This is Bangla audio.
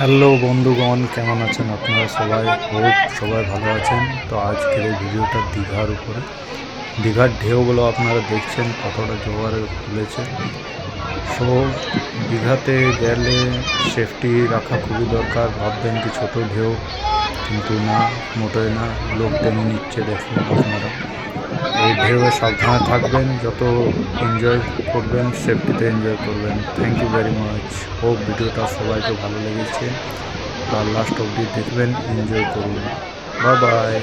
হ্যালো বন্ধুগণ, কেমন আছেন আপনারা? সবাই সবাই ভালো আছেন। তো আজকের এই ভিডিওটা দীঘার উপরে। দীঘার ঢেউগুলো আপনারা দেখছেন কতটা জোয়ারে তুলেছে। সো দীঘাতে গেলে সেফটি রাখা খুবই দরকার। ভাববেন কি ছোট ঢেউ, কিন্তু না, মোটেই না। লোক টেনে নিচ্ছে, দেখুন আপনারা। এই ঢেউয়ে সাবধানে থাকবেন, যত এনজয় করবেন সেফটিতে এনজয় করবেন। Thank you very much. Hope ভিডিওটা সবাইকে ভালো লেগেছে, আর লাস্ট অবধি দেখবেন, এনজয় করুন। Bye bye.